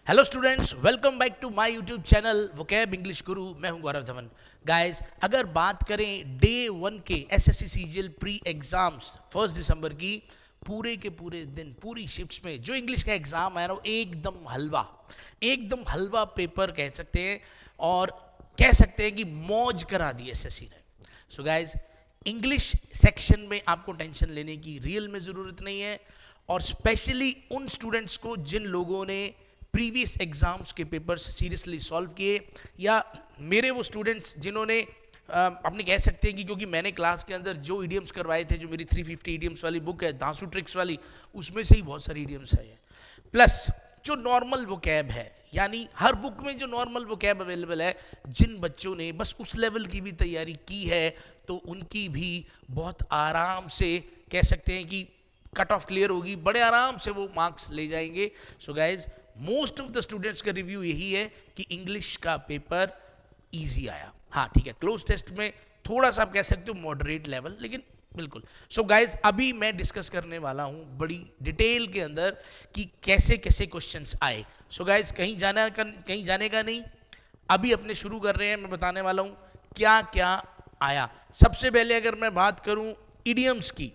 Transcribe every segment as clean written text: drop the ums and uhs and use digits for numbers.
Hello students, welcome back to my YouTube channel Vocab English Guru. मैं हूं गौरव Dhawan. Guys, अगर बात करें डे 1 के एसएससी सीजीएल प्री एग्जाम्स 1 दिसंबर की, पूरे के पूरे दिन पूरी शिफ्ट्स में जो इंग्लिश का एग्जाम आया ना, वो एकदम हलवा पेपर कह सकते हैं, और कह सकते हैं कि मौज करा दी एसएससी ने। सो गाइस, इंग्लिश सेक्शन में आपको टेंशन लेने की रियल में ज़रूरत नहीं है, और स्पेशली उन स्टूडेंट्स को जिन लोगों ने प्रीवियस एग्जाम्स के पेपर्स सीरियसली सॉल्व किए, या मेरे वो स्टूडेंट्स जिन्होंने अपने कह सकते हैं कि क्योंकि मैंने क्लास के अंदर जो इडियम्स करवाए थे, जो मेरी 350 इडियम्स वाली बुक है, दांसू ट्रिक्स वाली, उसमें से ही बहुत सारी इडियम्स है। प्लस जो नॉर्मल वोकैब है, यानी हर बुक में जो नॉर्मल वोकैब अवेलेबल है, जिन बच्चों ने बस उस लेवल की भी तैयारी की है, तो उनकी भी बहुत आराम से कह सकते हैं कि कट ऑफ क्लियर होगी, बड़े आराम से वो मार्क्स ले जाएंगे। So guys, most of the students का रिव्यू यही है कि इंग्लिश का पेपर इजी आया। हाँ ठीक है, क्लोज टेस्ट में थोड़ा सा आप कह सकते हो मॉडरेट लेवल, लेकिन बिल्कुल। सो गाइज, अभी मैं डिस्कस करने वाला हूं बड़ी डिटेल के अंदर कि कैसे कैसे क्वेश्चंस आए। सो गाइज, कहीं जाने का नहीं, अभी अपने शुरू कर रहे हैं। मैं बताने वाला हूं क्या क्या आया। सबसे पहले अगर मैं बात करूं इडियम्स की,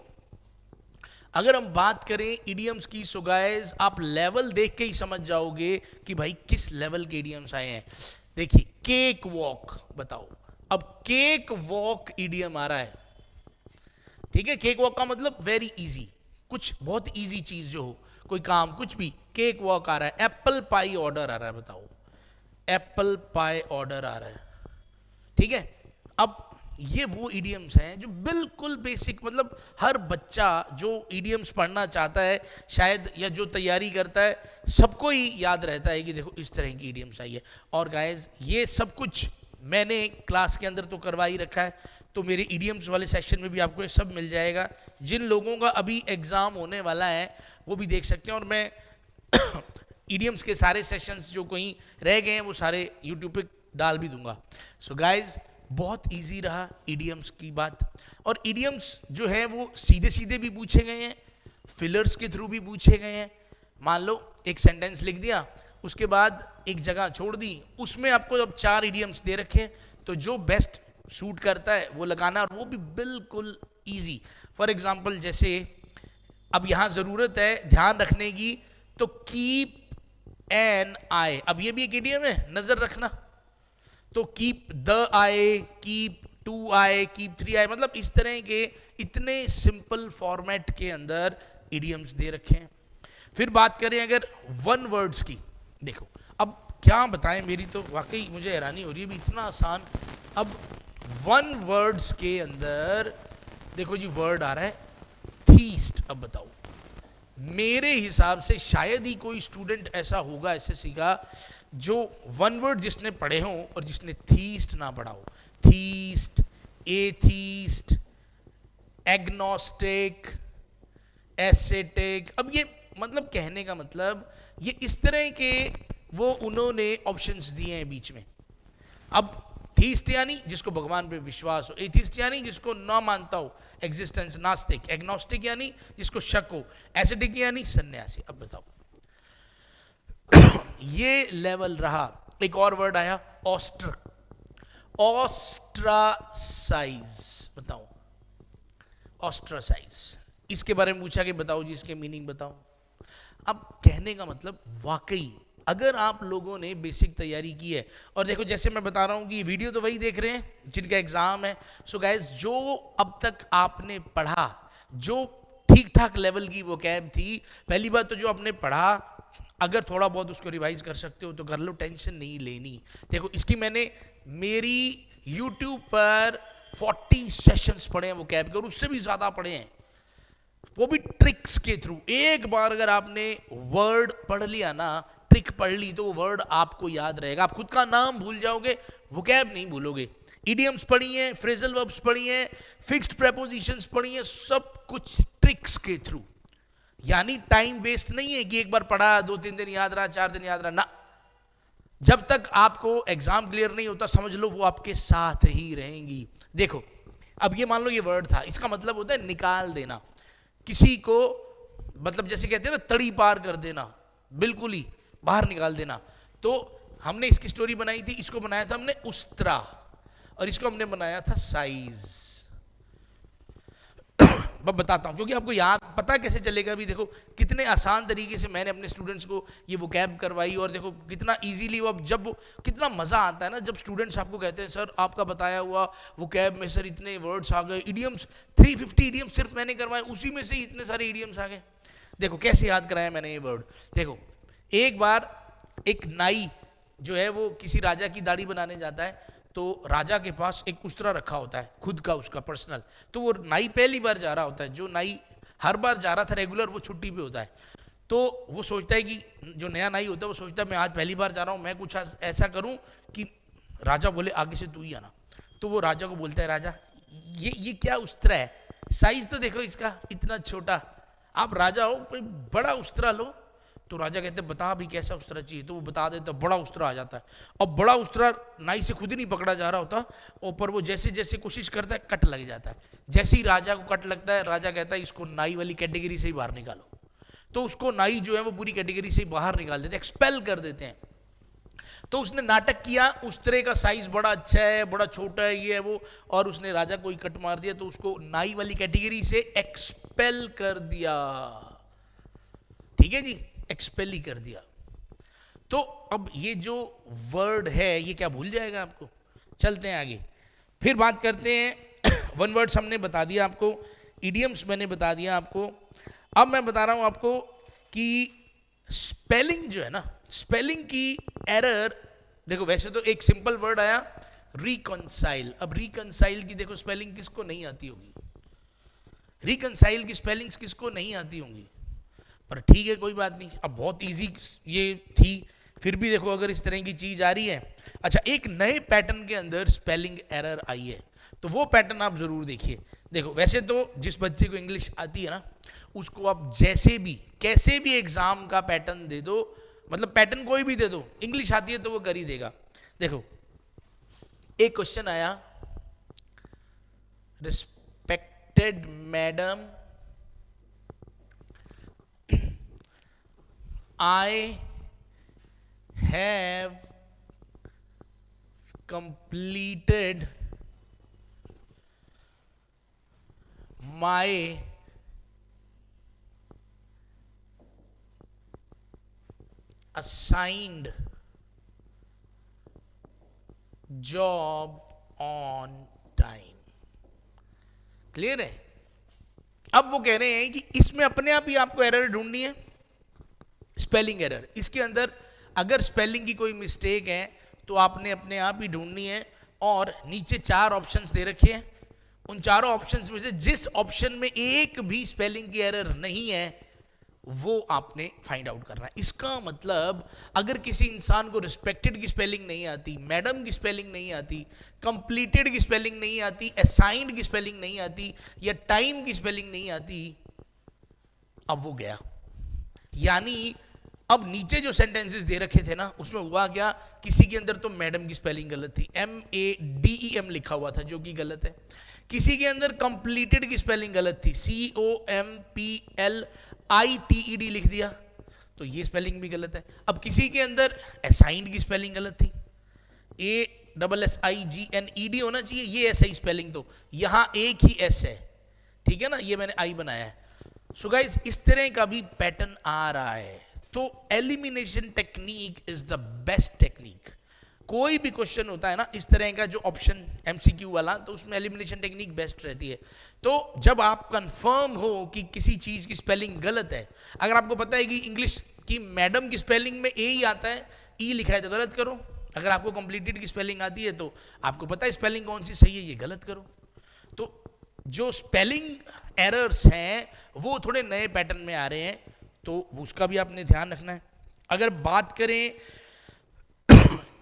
अगर हम बात करें इडियम्स की, सो गाइस आप लेवल देख के ही समझ जाओगे कि भाई किस लेवल के इडियम्स आए हैं। देखिए, केक वॉक, बताओ, अब केक वॉक इडियम आ रहा है, ठीक है। केक वॉक का मतलब वेरी इजी, कुछ बहुत इजी चीज जो हो, कोई काम कुछ भी, केक वॉक आ रहा है। एप्पल पाई ऑर्डर आ रहा है, बताओ, एप्पल पाई ऑर्डर आ रहा है, ठीक है। अब ये वो इडियम्स हैं जो बिल्कुल बेसिक, मतलब हर बच्चा जो इडियम्स पढ़ना चाहता है शायद, या जो तैयारी करता है, सबको ही याद रहता है कि देखो इस तरह की इडियम्स आई है। और गाइज, ये सब कुछ मैंने क्लास के अंदर तो करवा ही रखा है, तो मेरे इडियम्स वाले सेक्शन में भी आपको ये सब मिल जाएगा। जिन लोगों का अभी एग्जाम होने वाला है वो भी देख सकते हैं, और मैं इडियम्स के सारे सेशंस जो कहीं रह गए हैं वो सारे यूट्यूब पे डाल भी दूंगा। सो गाइज, बहुत इजी रहा इडियम्स की बात। और इडियम्स जो है वो सीधे सीधे भी पूछे गए हैं, फिलर्स के थ्रू भी पूछे गए हैं। मान लो एक सेंटेंस लिख दिया, उसके बाद एक जगह छोड़ दी, उसमें आपको अब 4 इडियम्स दे रखे हैं, तो जो बेस्ट सूट करता है वो लगाना, और वो भी बिल्कुल इजी। फॉर एग्जाम्पल, जैसे अब यहां जरूरत है ध्यान रखने की, तो कीप एन आई, अब ये भी एक इडियम है, नजर रखना। तो keep the I, keep 2 I, keep 3 आई, मतलब इस तरह के इतने सिंपल फॉर्मेट के अंदर इडियम्स दे रखे हैं। फिर बात करें अगर वन वर्ड्स की, देखो अब क्या बताएं, मेरी तो वाकई मुझे हैरानी हो रही है भी, इतना आसान। अब वन वर्ड्स के अंदर देखो जी, वर्ड आ रहा है थीस्ट। अब बताओ, मेरे हिसाब से शायद ही कोई स्टूडेंट ऐसा होगा एसएससी का जो वन वर्ड जिसने पढ़े हो और जिसने थीस्ट ना पढ़ा हो। थीस्ट, एथीस्ट, एग्नोस्टिक, एसेटिक, अब ये मतलब कहने का मतलब ये इस तरह के वो उन्होंने ऑप्शंस दिए हैं बीच में। अब थीस्ट यानी जिसको भगवान पे विश्वास हो, एथीस्ट यानी जिसको ना मानता हो एग्जिस्टेंस, नास्तिक, एग्नोस्टिक यानी जिसको शक हो, एसेटिक यानी सन्यासी। अब बताओ, ये लेवल रहा। एक और वर्ड आया, ऑस्ट्र, ऑस्ट्रासाइज, बताओ, ऑस्ट्रासाइज, इसके बारे में पूछा कि बताओ जी इसके मीनिंग बताओ। अब कहने का मतलब वाकई अगर आप लोगों ने बेसिक तैयारी की है, और देखो जैसे मैं बता रहा हूं कि वीडियो तो वही देख रहे हैं जिनका एग्जाम है। सो गाइस, जो अब तक आपने पढ़ा, जो ठीक ठाक लेवल की वो कैब थी, पहली बात तो जो आपने पढ़ा, अगर थोड़ा बहुत उसको रिवाइज कर सकते हो तो कर लो, टेंशन नहीं लेनी। देखो इसकी मैंने मेरी यूट्यूब पर 40 सेशंस पढ़े हैं वो कैब के, और उससे भी ज्यादा पढ़े हैं, वो भी ट्रिक्स के थ्रू। एक बार अगर आपने वर्ड पढ़ लिया ना, ट्रिक पढ़ ली, तो वो वर्ड आपको याद रहेगा, आप खुद का नाम भूल जाओगे, वोकैब नहीं भूलोगे। इडियम्स पढ़ी हैं, फ्रेजल वर्ब्स पढ़ी हैं, फिक्स्ड प्रेपोजिशंस पढ़ी हैं, सब कुछ ट्रिक्स के थ्रू। यानी टाइम वेस्ट नहीं है कि एक बार पढ़ा, 2-3 दिन याद रहा, 4 दिन याद रहा ना। जब तक आपको एग्जाम क्लियर नहीं होता, समझ लो वो आपके साथ ही रहेंगी। देखो, अब ये मान लो ये वर्ड था, इसका मतलब होता है निकाल देना, किसी को, मतलब जैसे कहते हैं ना तड़ी पार कर देना, बिल्कुल ही बाहर निकाल देना। तो हमने इसकी स्टोरी बनाई थी, इसको बनाया था हमने उस्त्रा, और इसको हमने बनाया था साइज। मैं बताता हूं क्योंकि आपको याद पता कैसे चलेगा। अभी देखो कितने आसान तरीके से मैंने अपने स्टूडेंट्स को ये वोकैब करवाई, और देखो कितना इजीली वो, अब जब कितना मजा आता है ना जब स्टूडेंट्स आपको कहते हैं सर आपका बताया हुआ वोकैब में सर इतने वर्ड्स आ गए, इडियम्स 350 इडियम्स सिर्फ मैंने करवाए, उसी में से इतने सारे इडियम्स आ गए। देखो कैसे याद कराया मैंने ये वर्ड। देखो एक बार एक नाई जो है वो किसी राजा की दाढ़ी बनाने जाता है, तो राजा के पास एक उस्तरा रखा होता है खुद का, उसका पर्सनल। तो वो नाई पहली बार जा रहा होता है, जो नाई हर बार जा रहा था रेगुलर वो छुट्टी पे होता है। तो वो सोचता है कि जो नया नाई होता है वो सोचता है मैं आज पहली बार जा रहा हूँ, मैं कुछ ऐसा करूँ कि राजा बोले आगे से तू ही आना। तो वो राजा को बोलता है राजा ये क्या उस्तरा है, साइज तो देखो इसका इतना छोटा, आप राजा हो कोई बड़ा उस्तरा लो। तो राजा कहते बता अभी कैसा उस्तरा चाहिए, तो वो बता देता बड़ा उस्तरा आ जाता है। अब बड़ा उस्तरा नाई से खुद ही नहीं पकड़ा जा रहा होता, और पर वो जैसे जैसे कोशिश करता है कट लग जाता है। जैसे ही राजा को कट लगता है राजा कहता है इसको नाई वाली कैटेगरी से ही बाहर निकालो। तो उसको नाई जो है वो पूरी कैटेगरी से ही बाहर निकाल देते, एक्सपेल कर देते हैं। तो उसने नाटक किया, उस्तरे का साइज बड़ा अच्छा है बड़ा छोटा है ये है वो, और उसने राजा को ही कट मार दिया, तो उसको नाई वाली कैटेगरी से एक्सपेल कर दिया। ठीक है जी, एक्सपेल ही कर दिया। तो अब ये जो वर्ड है ये क्या भूल जाएगा आपको। चलते हैं आगे, फिर बात करते हैं वन वर्ड्स हमने बता दिया आपको, इडियम्स मैंने बता दिया आपको। अब मैं बता रहा हूं आपको कि स्पेलिंग जो है ना, स्पेलिंग की एरर। देखो वैसे तो एक सिंपल वर्ड आया रिकंसाइल। अब रिकंसाइल की देखो स्पेलिंग किसको नहीं आती होगी, रिकंसाइल की स्पेलिंग्स किसको नहीं आती होंगी, पर ठीक है कोई बात नहीं, अब बहुत इजी ये थी। फिर भी देखो अगर इस तरह की चीज आ रही है। अच्छा एक नए पैटर्न के अंदर स्पेलिंग एरर आई है, तो वो पैटर्न आप जरूर देखिए। देखो वैसे तो जिस बच्चे को इंग्लिश आती है ना उसको आप जैसे भी कैसे भी एग्जाम का पैटर्न दे दो, मतलब पैटर्न कोई भी दे दो, इंग्लिश आती है तो वो कर ही देगा। देखो एक क्वेश्चन आया, respected madam I have completed my assigned job on time। Clear है। अब वो कह रहे हैं कि इसमें अपने आप ही आपको एरर ढूंढनी है, स्पेलिंग एरर। इसके अंदर अगर स्पेलिंग की कोई मिस्टेक है तो आपने अपने आप ही ढूंढनी है, और नीचे 4 ऑप्शंस दे रखे हैं, उन चारों ऑप्शंस में से जिस ऑप्शन में एक भी स्पेलिंग की एरर नहीं है वो आपने फाइंड आउट करना है। इसका मतलब अगर किसी इंसान को रिस्पेक्टेड की स्पेलिंग नहीं आती, मैडम की स्पेलिंग नहीं आती, कंप्लीटेड की स्पेलिंग नहीं आती, असाइंड की स्पेलिंग नहीं आती, या टाइम की स्पेलिंग नहीं आती, अब वो गया। यानी अब नीचे जो सेंटेंसेस दे रखे थे ना उसमें हुआ क्या, किसी के अंदर तो मैडम की स्पेलिंग गलत थी, MADEM लिखा हुआ था जो कि गलत है। किसी के अंदर कंप्लीटेड की स्पेलिंग गलत थी, COMPLITED लिख दिया, तो ये स्पेलिंग भी गलत है। अब किसी के अंदर असाइंड की स्पेलिंग गलत थी, ASSIGNED होना चाहिए, ये ऐसा ही स्पेलिंग, तो यहां एक ही S है, ठीक है ना, ये मैंने I बनाया है। सो गाइस इस तरह का भी पैटर्न आ रहा है। तो elimination technique is the best technique. कोई भी क्वेश्चन होता है ना इस तरह का जो ऑप्शन MCQ वाला, तो उसमें एलिमिनेशन टेक्निक बेस्ट रहती है। तो जब आप कंफर्म हो कि किसी चीज की स्पेलिंग गलत है, अगर आपको पता है कि इंग्लिश की मैडम की स्पेलिंग में A ही आता है, E लिखा है तो गलत करो। अगर आपको कंप्लीटेड की स्पेलिंग आती है तो आपको पता है स्पेलिंग कौन सी सही है, ये गलत करो। तो जो स्पेलिंग एरर्स हैं वो थोड़े नए पैटर्न में आ रहे हैं, तो उसका भी आपने ध्यान रखना है। अगर बात करें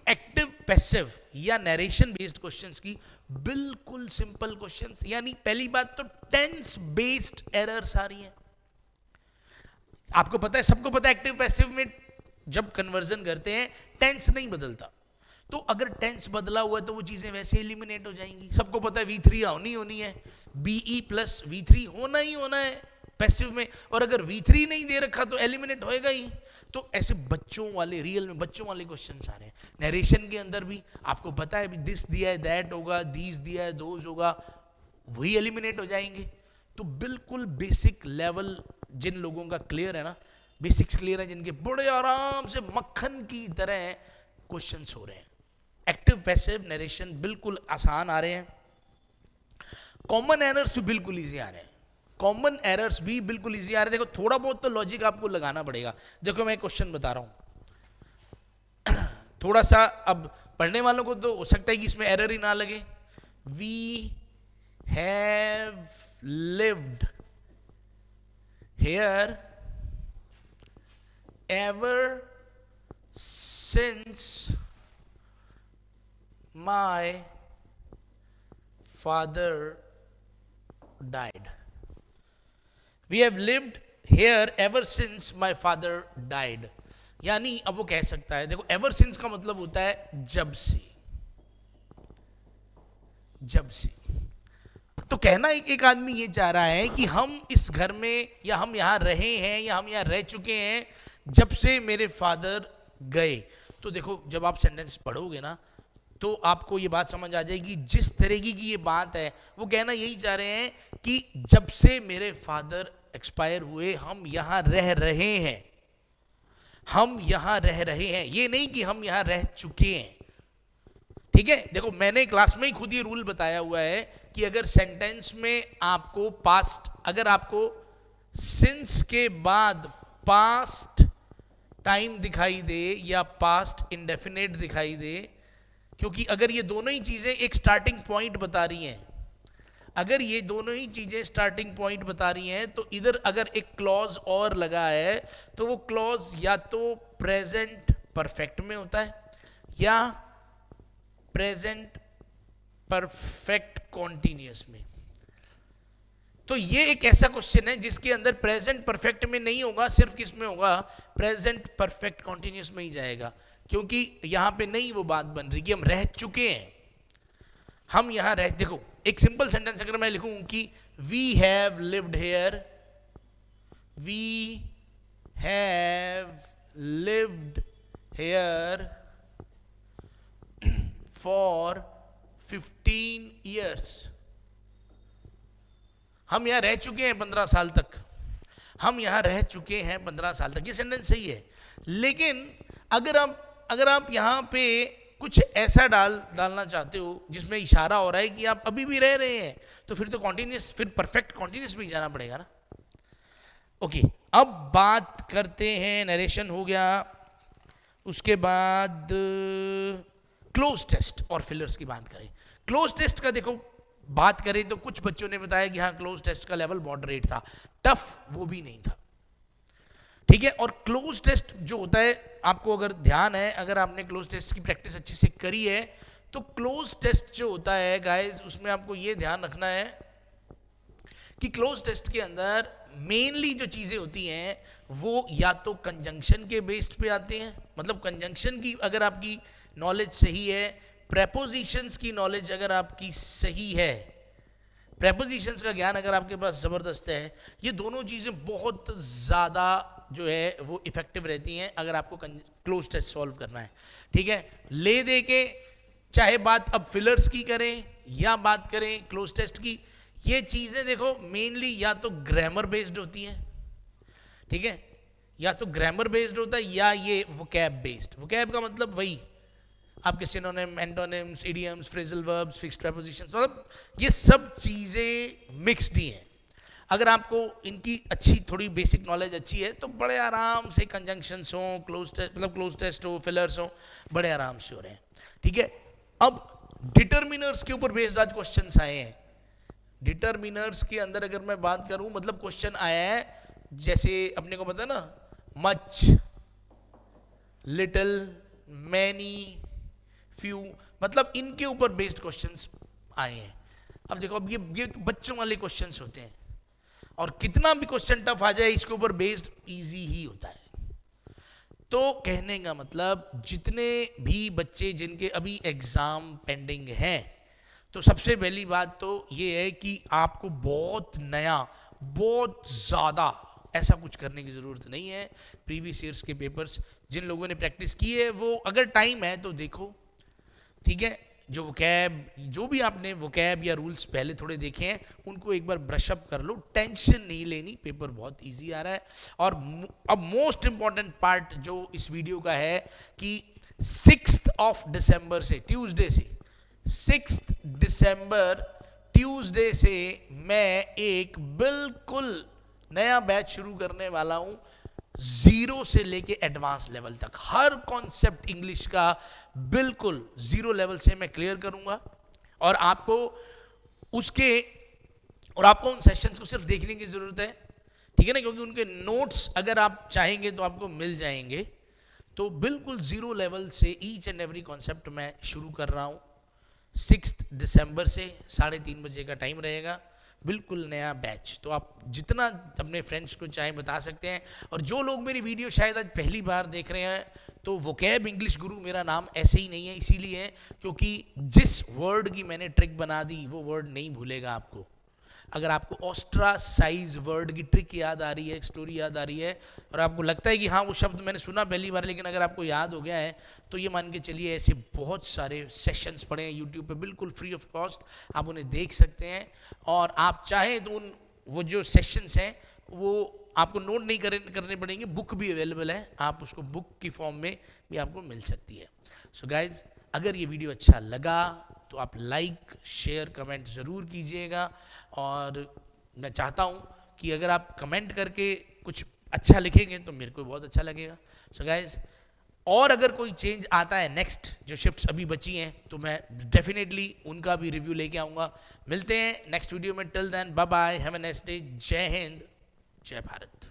एक्टिव पैसिव या नरेशन बेस्ड क्वेश्चंस की, बिल्कुल सिंपल क्वेश्चंस, यानी पहली बात तो टेंस बेस्ड एरर्स आ रही हैं। आपको पता है, सबको पता है एक्टिव पैसिव में जब कन्वर्जन करते हैं टेंस नहीं बदलता, तो अगर टेंस बदला हुआ है तो वो चीजें वैसे एलिमिनेट हो जाएंगी। सबको पता है V3 होनी है, BE + V3 होना ही होना है, पैसिव में, और अगर V3 नहीं दे रखा तो एलिमिनेट होएगा ही। तो ऐसे बच्चों वाले, रियल में बच्चों वाले क्वेश्चंस आ रहे हैं। नरेशन के अंदर भी आपको पता है, दिस दिया है दैट होगा, दीज दिया है दोज होगा, वही एलिमिनेट हो जाएंगे। तो बिल्कुल बेसिक लेवल जिन लोगों का क्लियर है ना, बेसिक्स क्लियर है जिनके, बड़े आराम से मक्खन की तरह क्वेश्चंस हो रहे हैं। एक्टिव पैसिव नरेशन बिल्कुल आसान आ रहे हैं। कॉमन एरर्स भी बिल्कुल इजी आ रहे हैं, कॉमन एरर्स भी बिल्कुल इजी आ रहे हैं। देखो थोड़ा बहुत तो लॉजिक आपको लगाना पड़ेगा। देखो मैं क्वेश्चन बता रहा हूं, थोड़ा सा अब पढ़ने वालों को तो हो सकता है कि इसमें एरर ही ना लगे। We have lived here ever since my father died. We have lived here ever since my father died. यानी अब वो कह सकता है, देखो ever since का मतलब होता है जब से, जब से। तो कहना एक आदमी ये चाह रहा है कि हम इस घर में, या हम यहां रहे हैं, या हम यहां रह चुके हैं जब से मेरे फादर गए। तो देखो जब आप सेंटेंस पढ़ोगे ना तो आपको ये बात समझ आ जाएगी, जिस तरीके की ये बात है वो कहना यही चाह रहे हैं कि जब से मेरे फादर एक्सपायर हुए हम यहां रह रहे हैं, हम यहां रह रहे हैं, ये नहीं कि हम यहां रह चुके हैं। ठीक है, देखो मैंने क्लास में ही खुद ये रूल बताया हुआ है कि अगर सेंटेंस में आपको पास्ट, अगर आपको सिंस के बाद पास्ट टाइम दिखाई दे या पास्ट इंडेफिनेट दिखाई दे, क्योंकि अगर ये दोनों ही चीजें एक स्टार्टिंग पॉइंट बता रही हैं, अगर ये दोनों ही चीजें स्टार्टिंग पॉइंट बता रही हैं, तो इधर अगर एक क्लॉज और लगा है तो वो क्लॉज या तो प्रेजेंट परफेक्ट में होता है या प्रेजेंट परफेक्ट कॉन्टिन्यूअस में। तो ये एक ऐसा क्वेश्चन है जिसके अंदर प्रेजेंट परफेक्ट में नहीं होगा, सिर्फ किस में होगा, प्रेजेंट परफेक्ट कॉन्टिन्यूअस में ही जाएगा, क्योंकि यहां पे नहीं वो बात बन रही कि हम रह चुके हैं, हम यहां रह। देखो एक सिंपल सेंटेंस अगर मैं लिखूं कि we have lived here, we have lived here for 15 years, हम यहां रह चुके हैं 15 साल तक, हम यहां रह चुके हैं 15 साल तक, ये सेंटेंस सही है। लेकिन अगर आप यहां पे कुछ ऐसा डालना चाहते हो जिसमें इशारा हो रहा है कि आप अभी भी रह रहे हैं, तो फिर तो कॉन्टिन्यूस, फिर परफेक्ट कॉन्टिन्यूस में जाना पड़ेगा ना। ओके, अब बात करते हैं, नरेशन हो गया, उसके बाद क्लोज टेस्ट और फिलर्स की बात करें। क्लोज टेस्ट का देखो बात करें तो कुछ बच्चों ने बताया कि हाँ क्लोज टेस्ट का लेवल मॉडरेट था, टफ वो भी नहीं था। ठीक है, और क्लोज टेस्ट जो होता है, आपको अगर ध्यान है, अगर आपने क्लोज टेस्ट की प्रैक्टिस अच्छे से करी है, तो क्लोज टेस्ट जो होता है गाइस, उसमें आपको ये ध्यान रखना है कि क्लोज टेस्ट के अंदर मेनली जो चीजें होती हैं वो या तो कंजंक्शन के बेस्ड पे आते हैं, मतलब कंजंक्शन की अगर आपकी नॉलेज सही है, प्रेपोजिशंस की नॉलेज अगर आपकी सही है, प्रेपोजिशंस का ज्ञान अगर आपके पास ज़बरदस्त है, ये दोनों चीज़ें बहुत ज़्यादा जो है वो इफ़ेक्टिव रहती हैं अगर आपको क्लोज टेस्ट सॉल्व करना है। ठीक है, ले दे के चाहे बात अब फिलर्स की करें या बात करें क्लोज टेस्ट की, ये चीज़ें देखो मेनली या तो ग्रामर बेस्ड होती हैं, ठीक है, या तो ग्रामर बेस्ड होता है या ये वोकैब बेस्ड। वोकैब का मतलब वही आपके synonym, antonyms, idioms, phrasal verbs, fixed prepositions, मतलब ये सब चीज़ें मिक्स्ड ही हैं। अगर आपको इनकी अच्छी थोड़ी बेसिक नॉलेज अच्छी है तो बड़े आराम से कंजंक्शंस हो, क्लोज टेस्ट मतलब क्लोज टेस्ट हो, फिलर्स हो, बड़े आराम से हो रहे हैं। ठीक है, अब डिटर्मिनर्स के ऊपर बेस्ड आज क्वेश्चंस आए हैं। डिटर्मिनर्स के अंदर अगर मैं बात करूं, मतलब क्वेश्चन आया है जैसे अपने को पता है ना, मच, लिटिल, मैनी, फ्यू, मतलब इनके ऊपर बेस्ड क्वेश्चंस आए हैं। अब देखो, अब ये तो बच्चों वाले क्वेश्चंस होते हैं, और कितना भी क्वेश्चन टफ आ जाए इसके ऊपर बेस्ड इजी ही होता है। तो कहने का मतलब जितने भी बच्चे जिनके अभी एग्जाम पेंडिंग हैं, तो सबसे पहली बात तो ये है कि आपको बहुत नया बहुत ज़्यादा ऐसा कुछ करने की ज़रूरत नहीं है। प्रीवियस ईयर्स के पेपर्स जिन लोगों ने प्रैक्टिस की है वो अगर टाइम है तो देखो, ठीक है। जो वोकैब, जो भी आपने वोकैब या रूल्स पहले थोड़े देखे हैं उनको एक बार ब्रशअप कर लो, टेंशन नहीं लेनी, पेपर बहुत इजी आ रहा है। और अब मोस्ट इंपॉर्टेंट पार्ट जो इस वीडियो का है कि 6 दिसंबर से, ट्यूसडे से, 6 दिसंबर ट्यूसडे से मैं एक बिल्कुल नया बैच शुरू करने वाला हूं, 0 से लेके एडवांस लेवल तक। हर कॉन्सेप्ट इंग्लिश का बिल्कुल 0 लेवल से मैं क्लियर करूंगा और आपको उन सेशंस को सिर्फ देखने की जरूरत है, ठीक है ना, क्योंकि उनके नोट्स अगर आप चाहेंगे तो आपको मिल जाएंगे। तो बिल्कुल 0 लेवल से ईच एंड एवरी कॉन्सेप्ट मैं शुरू कर रहा हूं 6 दिसंबर से, 3:30 बजे का टाइम रहेगा, बिल्कुल नया बैच। तो आप जितना अपने फ्रेंड्स को चाहे बता सकते हैं। और जो लोग मेरी वीडियो शायद आज पहली बार देख रहे हैं, तो वोकैब इंग्लिश गुरु मेरा नाम ऐसे ही नहीं है, इसीलिए है क्योंकि जिस वर्ड की मैंने ट्रिक बना दी वो वर्ड नहीं भूलेगा आपको। अगर आपको ऑस्ट्रासाइज वर्ड की ट्रिक याद आ रही है, एक स्टोरी याद आ रही है और आपको लगता है कि हाँ वो शब्द मैंने सुना पहली बार, लेकिन अगर आपको याद हो गया है तो ये मान के चलिए ऐसे बहुत सारे सेशंस पड़े हैं यूट्यूब पे बिल्कुल फ्री ऑफ कॉस्ट, आप उन्हें देख सकते हैं। और आप चाहें तो वो जो सेशंस हैं वो आपको नोट नहीं करने पड़ेंगे, बुक भी अवेलेबल है, आप उसको बुक की फॉर्म में भी आपको मिल सकती है। सो गाइज, अगर ये वीडियो अच्छा लगा तो आप लाइक, शेयर, कमेंट ज़रूर कीजिएगा। और मैं चाहता हूँ कि अगर आप कमेंट करके कुछ अच्छा लिखेंगे तो मेरे को बहुत अच्छा लगेगा। सो गाइज, और अगर कोई चेंज आता है नेक्स्ट, जो शिफ्ट्स अभी बची हैं, तो मैं डेफिनेटली उनका भी रिव्यू लेके आऊँगा। मिलते हैं नेक्स्ट वीडियो में, till then bye bye, have a nice day, जय हिंद, जय भारत।